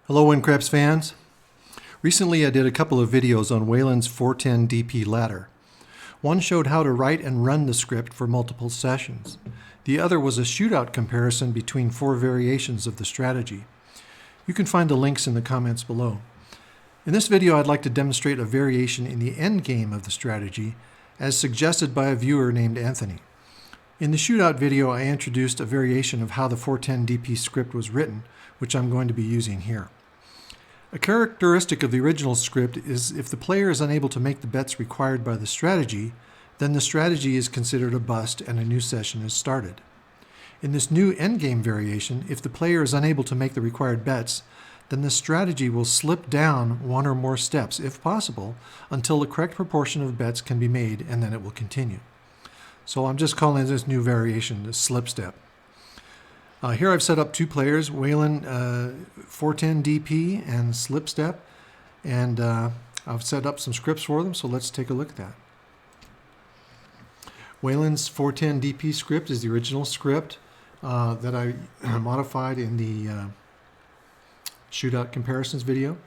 Hello WinCraps fans. Recently I did a couple of videos on Waylon's 410 DP ladder. One showed how to write and run the script for multiple sessions. The other was a shootout comparison between 4 variations of the strategy. You can find the links in the comments below. In this video I'd like to demonstrate a variation in the end game of the strategy as suggested by a viewer named Anthony. In the shootout video I introduced a variation of how the 410 DP script was written, which I'm going to be using here. A characteristic of the original script is if the player is unable to make the bets required by the strategy, then the strategy is considered a bust and a new session is started. In this new endgame variation, if the player is unable to make the required bets, then the strategy will slip down one or more steps, if possible, until the correct proportion of bets can be made, and then it will continue. So I'm just calling this new variation the slip step. Here I've set up 2 players, Waylon 410 DP and slip step, and I've set up some scripts for them, so let's take a look at that. Waylon's 410 DP script is the original script that I modified in the shootout comparisons video.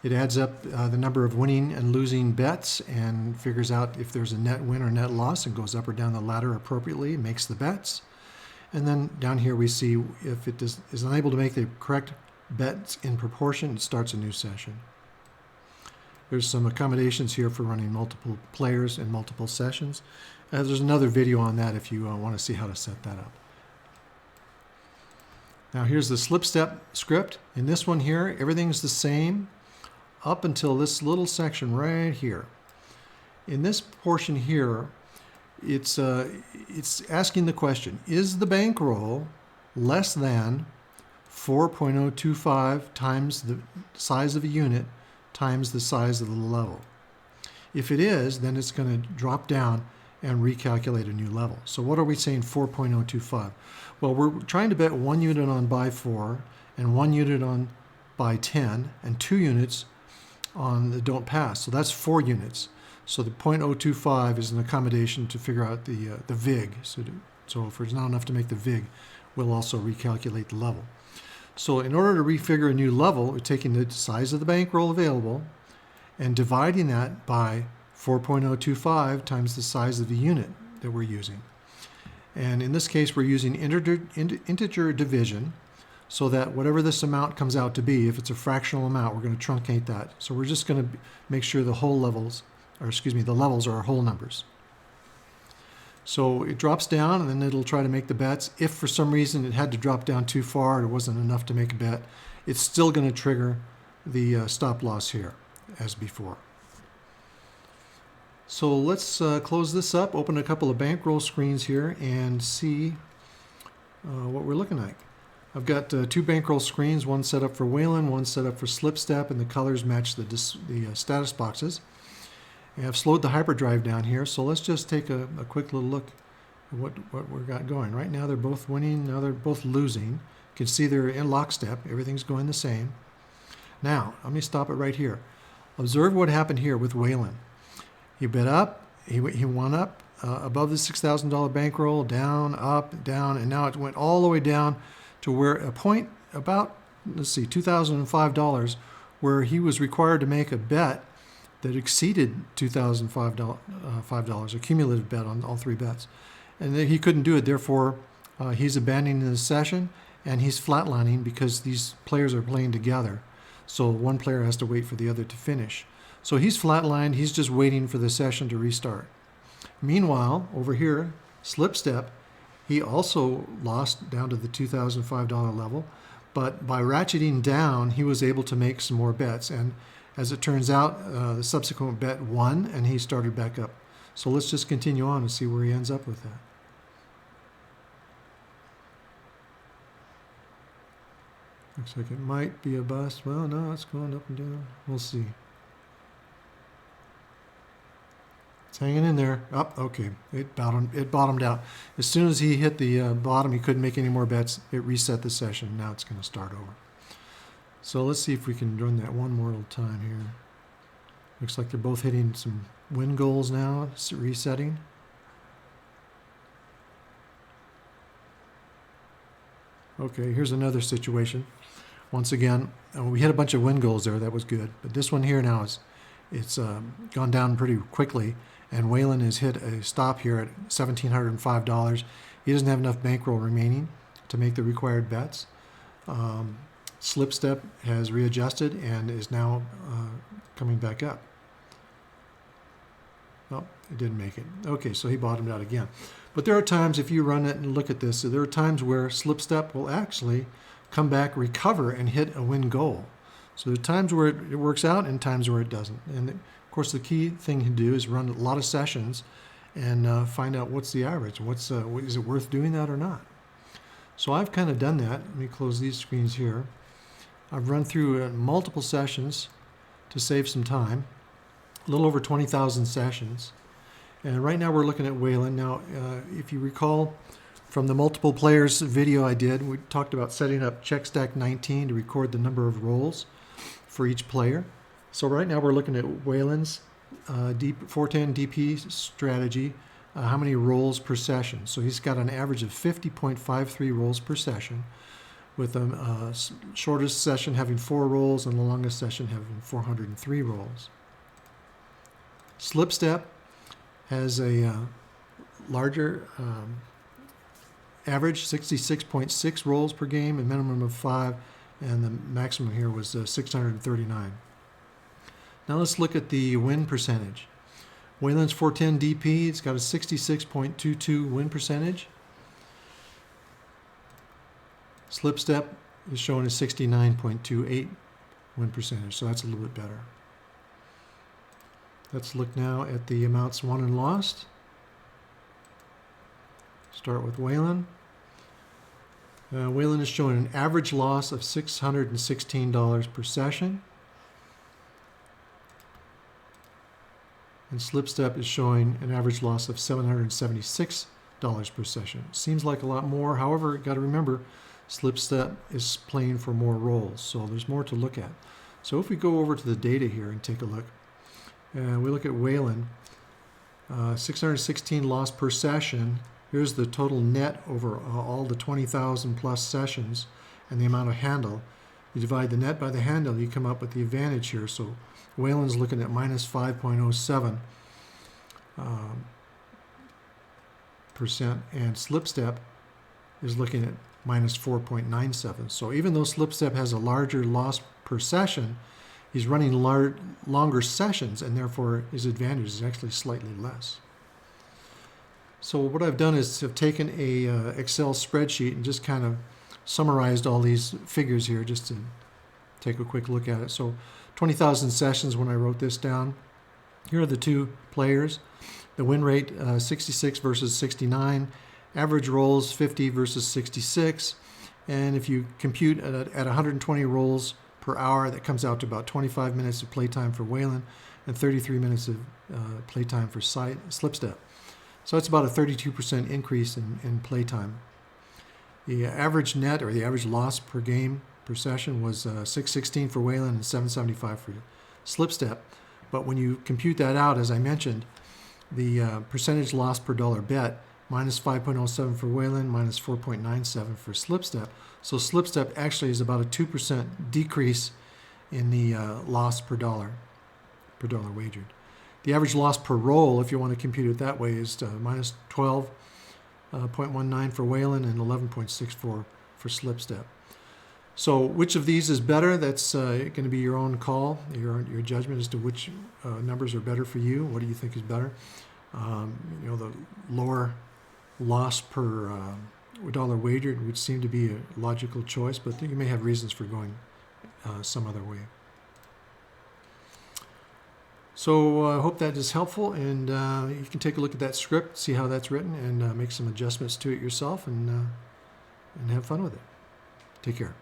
It adds up the number of winning and losing bets and figures out if there's a net win or net loss and goes up or down the ladder appropriately, makes the bets. And then down here we see if it is unable to make the correct bets in proportion, it starts a new session. There's some accommodations here for running multiple players and multiple sessions. There's another video on that if you want to see how to set that up. Now here's the slip step script. In this one here, everything's the same up until this little section right here. In this portion here, it's asking the question, is the bankroll less than 4.025 times the size of a unit times the size of the level? If it is, then it's going to drop down and recalculate a new level. So what are we saying 4.025? Well, we're trying to bet 1 unit on buy 4 and 1 unit on buy 10 and 2 units on the don't pass. So that's 4 units. So the 0.025 is an accommodation to figure out the VIG. So if there's not enough to make the VIG, we'll also recalculate the level. So in order to refigure a new level, we're taking the size of the bankroll available and dividing that by 4.025 times the size of the unit that we're using. And in this case, we're using integer division so that whatever this amount comes out to be, if it's a fractional amount, we're going to truncate that. So we're just going to make sure the levels are whole numbers. So it drops down and then it'll try to make the bets. If for some reason it had to drop down too far, it wasn't enough to make a bet, it's still going to trigger the stop loss here as before. So let's close this up, open a couple of bankroll screens here and see what we're looking like. I've got 2 bankroll screens, one set up for Waylon, one set up for slip step, and the colors match the status boxes. And I've slowed the hyperdrive down here, so let's just take a quick little look at what we've got going. Right now they're both winning, now they're both losing. You can see they're in lockstep, everything's going the same. Now, let me stop it right here. Observe what happened here with Waylon. He bet up, he won up above the $6,000 bankroll, down, up, down, and now it went all the way down to where a point about, let's see, $2,005, where he was required to make a bet that exceeded $2,005, a cumulative bet on all 3 bets. And he couldn't do it, therefore he's abandoning the session and he's flatlining because these players are playing together. So one player has to wait for the other to finish. So he's flatlined, he's just waiting for the session to restart. Meanwhile, over here, slip step, he also lost down to the $2,005 level, but by ratcheting down, he was able to make some more bets. And as it turns out, the subsequent bet won, and he started back up. So let's just continue on and see where he ends up with that. Looks like it might be a bust. Well, no, it's going up and down. We'll see. It's hanging in there. Oh, okay. It bottomed out. As soon as he hit the bottom, he couldn't make any more bets. It reset the session. Now it's going to start over. So let's see if we can run that one more little time here. Looks like they're both hitting some win goals now, resetting. Okay, here's another situation. Once again, we hit a bunch of win goals there. That was good. But this one here now it's gone down pretty quickly. And Waylon has hit a stop here at $1,705. He doesn't have enough bankroll remaining to make the required bets. Slip step has readjusted and is now coming back up. Oh, it didn't make it. Okay, so he bottomed out again. But there are times, if you run it and look at this, there are times where slip step will actually come back, recover, and hit a win goal. So there are times where it works out and times where it doesn't. And of course, the key thing to do is run a lot of sessions and find out what's the average. Is it worth doing that or not? So I've kind of done that. Let me close these screens here. I've run through multiple sessions to save some time, a little over 20,000 sessions. And right now we're looking at Waylon. Now, if you recall from the multiple players video I did, we talked about setting up check stack 19 to record the number of rolls for each player. So right now we're looking at Waylon's 410 DP strategy, how many rolls per session. So he's got an average of 50.53 rolls per session, with the shortest session having 4 rolls and the longest session having 403 rolls. Slip step has a larger average, 66.6 rolls per game, a minimum of 5, and the maximum here was 639. Now let's look at the win percentage. Waylon's 410 DP, it's got a 66.22 win percentage. Slip step is showing a 69.28 win percentage, so that's a little bit better. Let's look now at the amounts won and lost. Start with Waylon. Waylon is showing an average loss of $616 per session. And slip step is showing an average loss of $776 per session. Seems like a lot more. However, got to remember, slip step is playing for more rolls, so there's more to look at. So if we go over to the data here and take a look, we look at Waylon, 616 loss per session. Here's the total net over all the 20,000 plus sessions and the amount of handle. You divide the net by the handle, you come up with the advantage here. So Waylon's looking at minus 5.07 percent, and slip step is looking at minus 4.97. So even though slip step has a larger loss per session, he's running longer sessions, and therefore his advantage is actually slightly less. So what I've done is I've taken a Excel spreadsheet and just kind of summarized all these figures here just to take a quick look at it. So 20,000 sessions when I wrote this down. Here are the two players. The win rate 66 versus 69. Average rolls 50 versus 66. And if you compute at 120 rolls per hour, that comes out to about 25 minutes of playtime for Waylon and 33 minutes of playtime for slip step. So that's about a 32% increase in playtime. The average net, or the average loss per game per session, was 616 for Waylon and 775 for slip step. But when you compute that out, as I mentioned, the percentage loss per dollar bet, minus 5.07 for Waylon, minus 4.97 for slip step. So slip step actually is about a 2% decrease in the loss per dollar wagered. The average loss per roll, if you want to compute it that way, is minus 12.19 for Waylon and 11.64 for slip step. So which of these is better? That's going to be your own call, your judgment as to which numbers are better for you. What do you think is better? The lower loss per dollar wagered would seem to be a logical choice, but you may have reasons for going some other way. So I hope that is helpful, and you can take a look at that script, see how that's written, and make some adjustments to it yourself, and have fun with it. Take care.